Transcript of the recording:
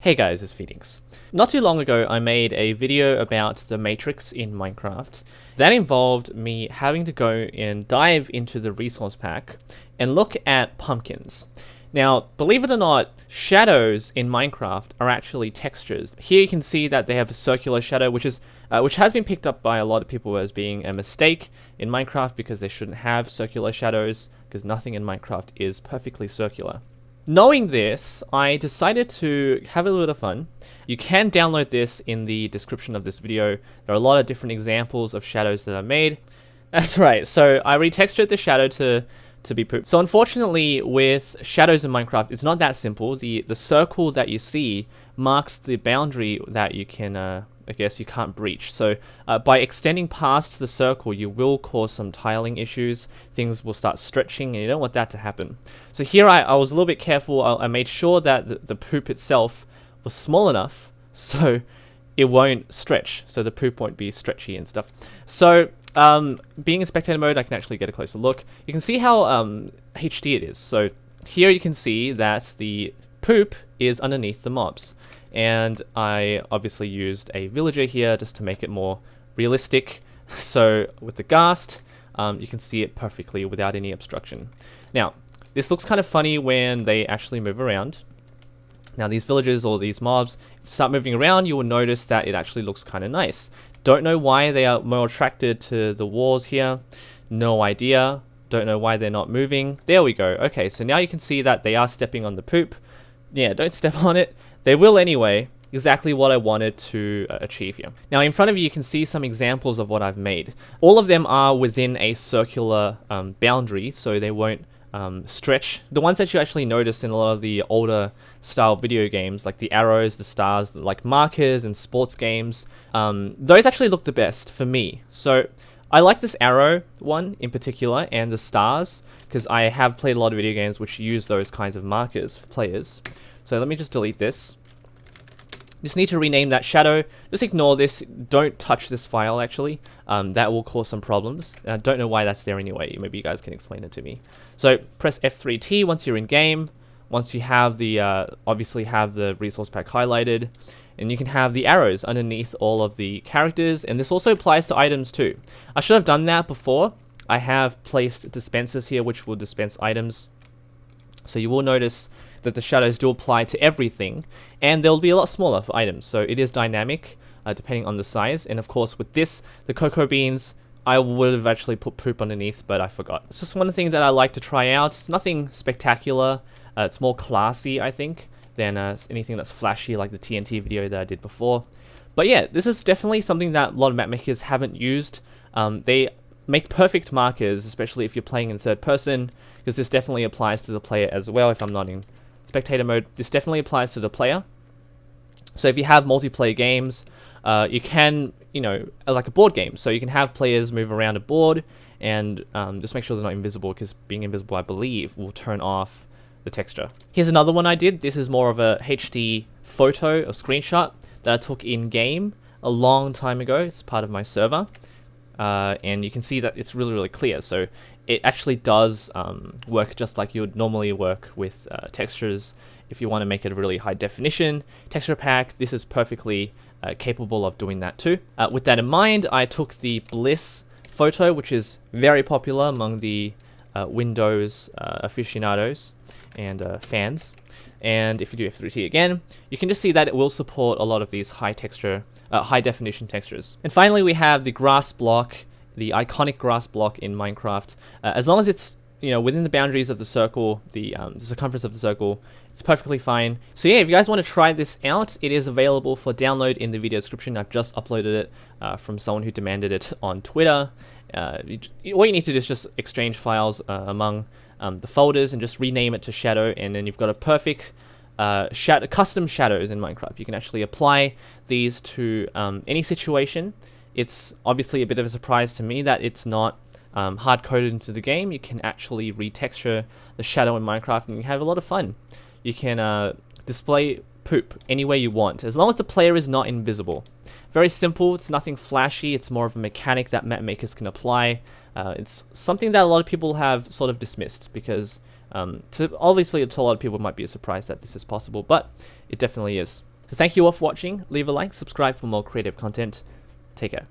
Hey guys, it's Phoenix. Not too long ago, I made a video about the Matrix in Minecraft. That involved me having to go and dive into the resource pack and look at pumpkins. Now, believe it or not, shadows in Minecraft are actually textures. Here you can see that they have a circular shadow, which has been picked up by a lot of people as being a mistake in Minecraft because they shouldn't have circular shadows, because nothing in Minecraft is perfectly circular. Knowing this, I decided to have a little bit of fun. You can download this in the description of this video. There are a lot of different examples of shadows that I made. That's right, so I retextured the shadow to be poop. So unfortunately, with shadows in Minecraft, it's not that simple. The circle that you see marks the boundary that you can, I guess you can't breach. So by extending past the circle, you will cause some tiling issues. Things will start stretching, and you don't want that to happen. So here I was a little bit careful. I made sure that the poop itself was small enough so it won't stretch, so the poop won't be stretchy and stuff. So being in spectator mode, I can actually get a closer look. You can see how HD it is. So here you can see that the poop is underneath the mobs. And I obviously used a villager here just to make it more realistic. So with the ghast, you can see it perfectly without any obstruction. Now, this looks kind of funny when they actually move around. Now these villagers or these mobs, if they start moving around, you will notice that it actually looks kind of nice. Don't know why they are more attracted to the walls here. No idea. Don't know why they're not moving. There we go. Okay, so now you can see that they are stepping on the poop. Yeah, don't step on it. They will anyway. Exactly what I wanted to achieve here. Now in front of you, you can see some examples of what I've made. All of them are within a circular boundary, so they won't stretch. The ones that you actually notice in a lot of the older style video games, like the arrows, the stars, like markers and sports games, those actually look the best for me. So I like this arrow one in particular and the stars because I have played a lot of video games which use those kinds of markers for players. So let me just delete this. Just need to rename that shadow. Just ignore this. Don't touch this file actually. That will cause some problems. I don't know why that's there anyway. Maybe you guys can explain it to me. So press F3T once you're in game. Once you have the, obviously have the resource pack highlighted. And you can have the arrows underneath all of the characters. And this also applies to items too. I should have done that before. I have placed dispensers here which will dispense items. So you will notice that the shadows do apply to everything, and they'll be a lot smaller for items, so it is dynamic depending on the size. And of course with this, the cocoa beans, I would have actually put poop underneath, but I forgot. It's just one thing that I like to try out. It's nothing spectacular. It's more classy, I think, than anything that's flashy like the TNT video that I did before. But yeah, this is definitely something that a lot of map makers haven't used. They make perfect markers, especially if you're playing in third person, because this definitely applies to the player as well. If I'm not in spectator mode, this definitely applies to the player. So if you have multiplayer games, you can, like a board game, so you can have players move around a board and just make sure they're not invisible, because being invisible, I believe, will turn off the texture. Here's another one I did. This is more of a HD photo or screenshot that I took in game a long time ago. It's part of my server. And you can see that it's really, really clear. So it actually does work just like you would normally work with textures. If you want to make it a really high definition texture pack, this is perfectly capable of doing that too. With that in mind, I took the Bliss photo, which is very popular among the Windows aficionados and fans. And if you do F3T again, you can just see that it will support a lot of these high definition textures. And finally, we have the grass block, the iconic grass block in Minecraft. As long as it's within the boundaries of the circle, the circumference of the circle, it's perfectly fine. So yeah, if you guys want to try this out, it is available for download in the video description. I've just uploaded it from someone who demanded it on Twitter. All you need to do is just exchange files among the folders and just rename it to shadow, and then you've got a perfect custom shadows in Minecraft. You can actually apply these to any situation. It's obviously a bit of a surprise to me that it's not hard-coded into the game. You can actually retexture the shadow in Minecraft and you have a lot of fun. You can display poop any way you want, as long as the player is not invisible. Very simple. It's nothing flashy. It's more of a mechanic that map makers can apply. It's something that a lot of people have sort of dismissed because obviously to a lot of people it might be a surprise that this is possible, but it definitely is. So thank you all for watching. Leave a like, subscribe for more creative content. Take care.